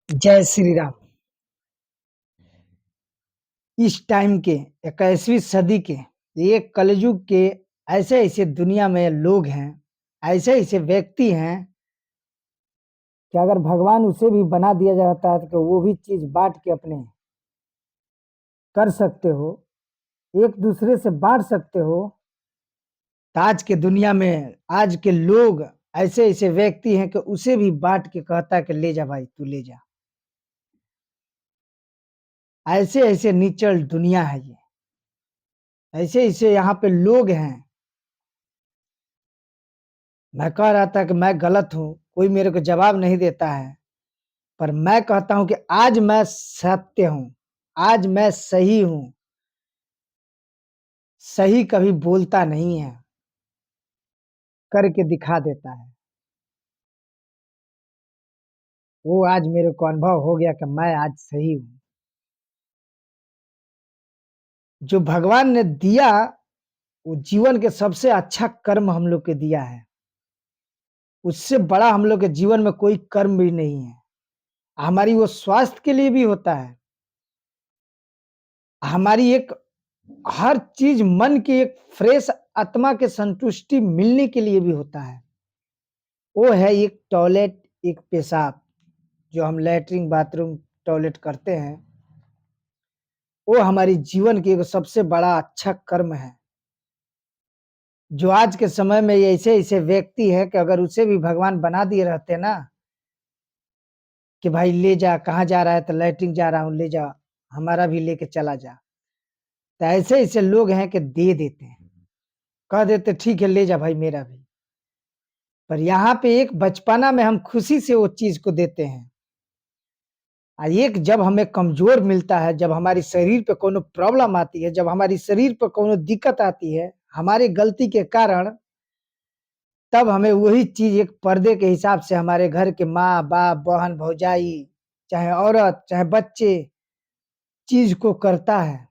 जय श्री राम। इस टाइम के 21वीं सदी के ये कलयुग के ऐसे-ऐसे दुनिया में लोग हैं, ऐसे-ऐसे व्यक्ति हैं कि अगर भगवान उसे भी बना दिया जाता है तो वो भी चीज़ बाँट के अपने कर सकते हो, एक-दूसरे से बाँट सकते हो। तो आज के दुनिया में आज के लोग ऐसे-ऐसे व्यक्ति हैं कि उसे भी बाँट के कहता है कि ले जा भाई, तू ले जा। ऐसे-ऐसे निचल दुनिया है ये। ऐसे-ऐसे यहाँ पे लोग हैं। मैं कह रहा था कि मैं गलत हूँ, कोई मेरे को जवाब नहीं देता है, पर मैं कहता हूँ कि आज मैं सत्य हूँ, आज मैं सही हूँ, सही कभी बोलता नहीं है, करके दिखा देता है। वो आज मेरे को अनुभव हो गया कि मैं आज सही हूँ। जो भगवान ने दिया, वो जीवन के सबसे अच्छा कर्म हम लोग के दिया है। उससे बड़ा हम लोग के जीवन में कोई कर्म भी नहीं है। हमारी वो स्वास्थ्य के लिए भी होता है। हमारी एक हर चीज़ मन की एक फ्रेश आत्मा के संतुष्टि मिलने के लिए भी होता है। वो है एक टॉयलेट, एक पेशाब, जो हम लैट्रिन, बाथरूम, टॉयलेट करते हैं, वो हमारी जीवन की एक सबसे बड़ा अच्छा कर्म है। जो आज के समय में ये ऐसे-ऐसे व्यक्ति है कि अगर उसे भी भगवान बना दिए रहते ना, कि भाई ले जा, कहाँ जा रहा है? तो लैट्रिन जा रहा हूँ, ले जा, हमारा भी लेके चला जा। तो ऐसे-ऐसे लोग हैं कि दे देते हैं, कह देते ठीक है ले जा भाई मेरा भी। पर यहाँ पे एक बचपना में हम खुशी से वो चीज़ को देते हैं। एक जब हमें कमज़ोर मिलता है, जब हमारी शरीर पे कोनो प्रॉब्लम आती है, जब हमारी शरीर पे कोनो दिक्कत आती है, हमारी गलती के कारण, तब हमें वही चीज़ एक पर्दे के हिसाब से हमारे घर के माँ-बाप, बहन-भौजाई, चाहे औरत, चाहे बच्चे, चीज़ को करता है।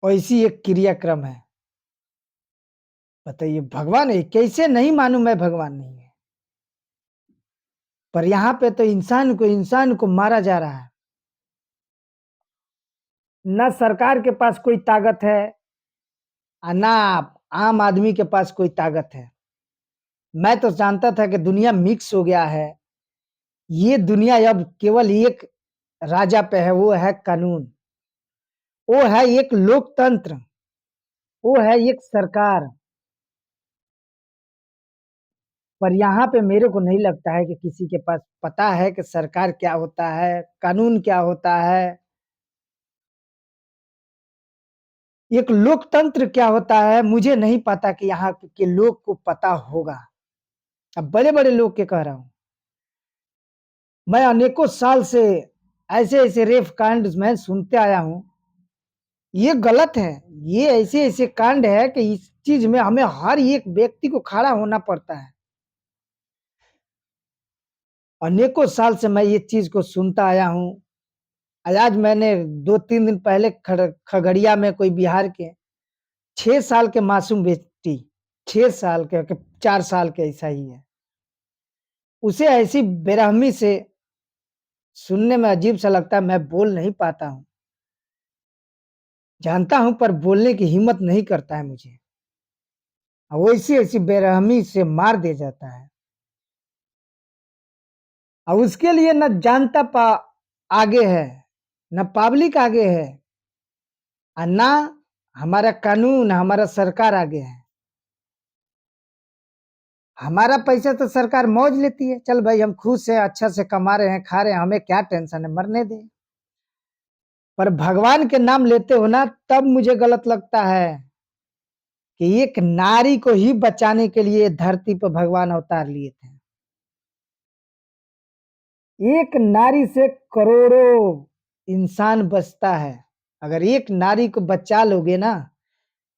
ऐसी एक क्रियाक्रम है। बताइए भगवान है, कैसे नहीं मानूँ मैं भगवान नहीं है? पर यहाँ पे तो इंसान को मारा जा रहा है। ना सरकार के पास कोई ताकत है ना आम आदमी के पास कोई ताकत है। मैं तो जानता था कि दुनिया मिक्स हो गया है। ये दुनिया अब केवल एक राजा पे है, वो है कानून। वो है एक लोकतंत्र, वो है एक सरकार। पर यहाँ पे मेरे को नहीं लगता है कि किसी के पास पता है कि सरकार क्या होता है, कानून क्या होता है, एक लोकतंत्र क्या होता है, मुझे नहीं पता कि यहाँ के लोग को पता होगा। अब बड़े-बड़े लोग के कह रहा हूँ। मैं अनेकों साल से ऐसे-ऐसे रेप कांड मैं सुनते आया हूँ। ये गलत है। ये ऐसे-ऐसे कांड है कि इस चीज़ में हमें हर एक व्यक्ति को खड़ा होना पड़ता है। अनेकों साल से मैं ये चीज़ को सुनता आया हूँ। आज मैंने 2-3 दिन पहले खगड़िया में कोई बिहार के 6 साल के मासूम बेटी, 6 साल के 4 साल के ऐसा ही है। उसे ऐसी बेरहमी से सुनने में अजीब-सा लगता है, मैं बोल नहीं पाता हूँ। जानता हूँ पर बोलने की हिम्मत नहीं करता है मुझे। वैसी-ऐसी बेरहमी से मार दिया जाता है। और उसके लिए ना जनता आगे है, ना पब्लिक आगे है और ना हमारा कानून, हमारा सरकार आगे है। हमारा पैसा तो सरकार मौज लेती है, चल भाई हम खुश हैं, अच्छा से कमा रहे हैं, खा रहे हैं, हमें क्या टेंशन है, मरने दें। पर भगवान के नाम लेते हो ना तब मुझे गलत लगता है कि एक नारी को ही बचाने के लिए धरती पर भगवान अवतार लिए थे। एक नारी से करोड़ों इंसान बचता है। अगर एक नारी को बचा लोगे ना,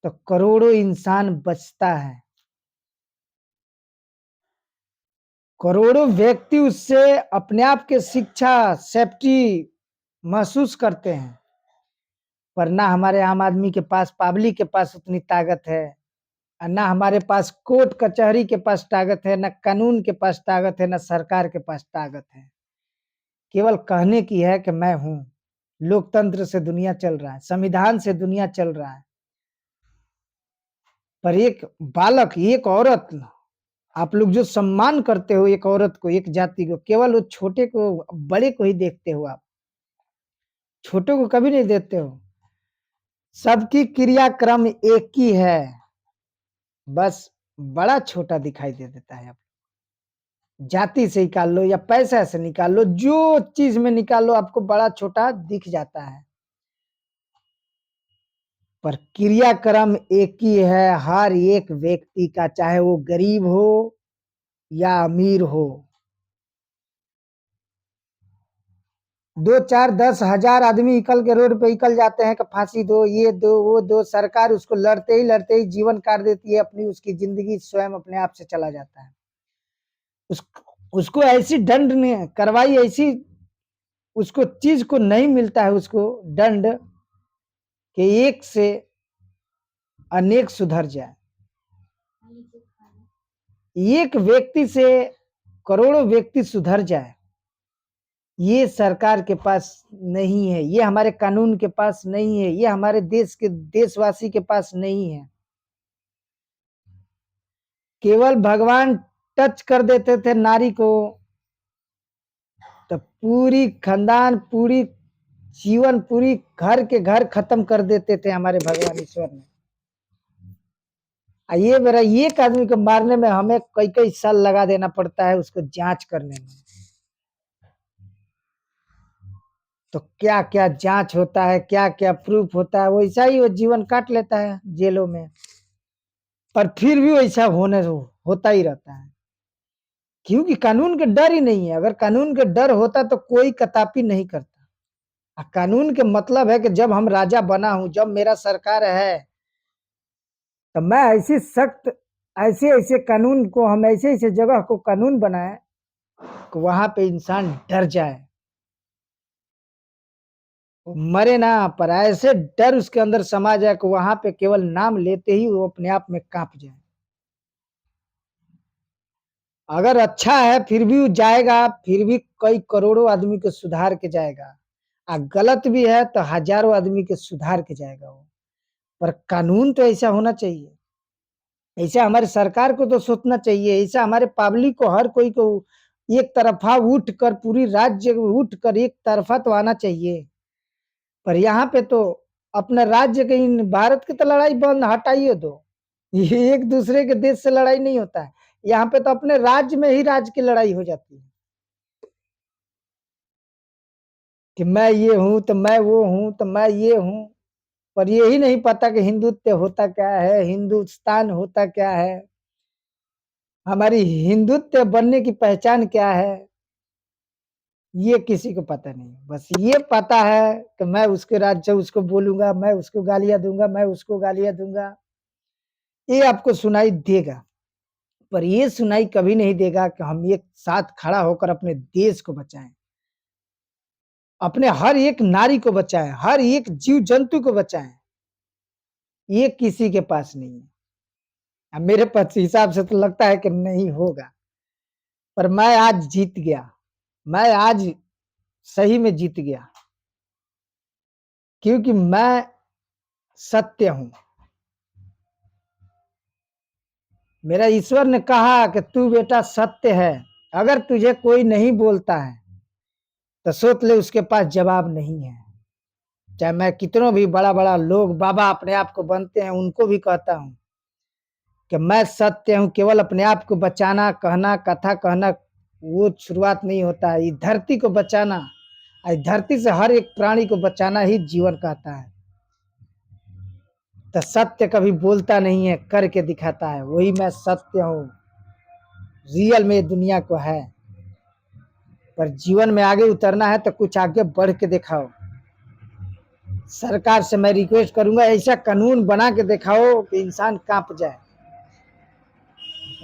तो करोड़ों इंसान बचता है। करोड़ों व्यक्ति उससे अपने आप के शिक्षा, सेफ्टी महसूस करते हैं। पर ना हमारे आम आदमी के पास, पब्लिक के पास उतनी ताकत है और ना हमारे पास कोर्ट कचहरी के पास ताकत है, ना कानून के पास ताकत है, ना सरकार के पास ताकत है। केवल कहने की है कि मैं हूं। लोकतंत्र से दुनिया चल रहा है, संविधान से दुनिया चल रहा है, पर एक बालक, एक औरत, आप लोग जो सम्मान करते हो एक औरत को, एक जाति को, केवल वो छोटे को, बड़े को ही देखते हो आप, छोटे को कभी नहीं देखते हो। सबकी क्रियाक्रम एक ही है, बस बड़ा छोटा दिखाई दे देता है। आप जाति से निकाल लो या पैसा से निकाल लो, जो चीज में निकाल लो आपको बड़ा छोटा दिख जाता है, पर क्रियाक्रम एक ही है हर एक व्यक्ति का, चाहे वो गरीब हो या अमीर हो। 2, 4, 10 हजार आदमी निकल के रोड पे निकल जाते हैं कि फांसी दो, ये दो, वो दो, सरकार उसको लड़ते ही जीवन काट देती है अपनी, उसकी जिंदगी स्वयं अपने आप से चला जाता है। उस उसको ऐसी दंड ने करवाई, ऐसी उसको चीज को नहीं मिलता है उसको दंड कि एक से अनेक सुधर जाए। एक व्यक्ति से करोड़ों व्यक्ति सुधर जाए, ये सरकार के पास नहीं है, ये हमारे कानून के पास नहीं है, ये हमारे देश के देशवासी के पास नहीं है। केवल भगवान टच कर देते थे नारी को तो पूरी खानदान, पूरी जीवन, पूरी घर के घर खत्म कर देते थे हमारे भगवान ईश्वर ने। ये मेरा एक आदमी को मारने में हमें कई कई साल लगा देना पड़ता है उसको जांच करने में। तो क्या क्या जांच होता है, क्या क्या प्रूफ होता है, वैसा ही वो जीवन काट लेता है जेलों में, पर फिर भी वैसा होता ही रहता है, क्योंकि कानून का डर ही नहीं है। अगर कानून का डर होता तो कोई कतापी नहीं करता। कानून के मतलब है कि जब हम राजा बना हूं, जब मेरा सरकार है, तो मैं ऐसी सख्त, ऐसे ऐसे कानून को, हम ऐसे ऐसे जगह को कानून बनाए कि वहां पे इंसान डर जाए, मरे ना, पर ऐसे डर उसके अंदर समा जाए कि वहां पे केवल नाम लेते ही वो अपने आप में कांप जाए। अगर अच्छा है फिर भी वो जाएगा, फिर भी कई करोड़ों आदमी को सुधार के जाएगा, और गलत भी है तो हजारों आदमी के सुधार के जाएगा वो। पर कानून तो ऐसा होना चाहिए, ऐसा हमारे सरकार को तो सोचना चाहिए, ऐसा हमारे पब्लिक को, हर कोई को एक तरफा उठ कर, पूरी राज्य उठ कर एक तरफा तो आना चाहिए। पर यहाँ पे तो अपना राज्य के, इन भारत की तो लड़ाई बंद हटाइए दो, ये एक दूसरे के देश से लड़ाई नहीं होता है, यहाँ पे तो अपने राज्य में ही राज्य की लड़ाई हो जाती है कि मैं ये हूं तो मैं वो हूं तो मैं ये हूं, पर यही नहीं पता कि हिंदुत्व होता क्या है, हिंदुस्तान होता क्या है, हमारी हिंदुत्व बनने की पहचान क्या है, ये किसी को पता नहीं। बस ये पता है कि मैं उसके राज्य से उसको बोलूंगा, मैं उसको गालियां दूंगा, मैं उसको गालियां दूंगा, ये आपको सुनाई देगा, पर ये सुनाई कभी नहीं देगा कि हम एक साथ खड़ा होकर अपने देश को बचाएं, अपने हर एक नारी को बचाएं, हर एक जीव जंतु को बचाएं। ये किसी के पास नहीं है। अब मेरे पास हिसाब से तो लगता है कि नहीं होगा, पर मैं आज जीत गया, मैं आज सही में जीत गया, क्योंकि मैं सत्य हूं। मेरा ईश्वर ने कहा कि तू बेटा सत्य है, अगर तुझे कोई नहीं बोलता है तो सोच ले उसके पास जवाब नहीं है। चाहे मैं कितनों भी बड़ा बड़ा लोग बाबा अपने आप को बनते हैं, उनको भी कहता हूं कि मैं सत्य हूं, केवल अपने आप को बचाना, कहना, कथा कहना वो शुरुआत नहीं होता है। इस धरती को बचाना, इस धरती से हर एक प्राणी को बचाना ही जीवन कहता है। तो सत्य कभी बोलता नहीं है, करके दिखाता है, वही मैं सत्य हूं, रियल में दुनिया को है। पर जीवन में आगे उतरना है तो कुछ आगे बढ़ के दिखाओ। सरकार से मैं रिक्वेस्ट करूंगा, ऐसा कानून बना के दिखाओ कि इंसान कांप जाए,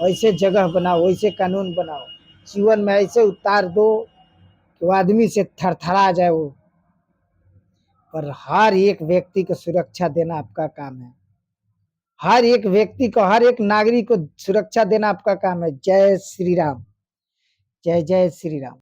वैसे जगह बनाओ, वैसे कानून बनाओ, जीवन में ऐसे उतार दो कि वो आदमी से थरथरा जाए वो। पर हर एक व्यक्ति को सुरक्षा देना आपका काम है, हर एक व्यक्ति को, हर एक नागरिक को सुरक्षा देना आपका काम है। जय श्री राम, जय जय श्री राम।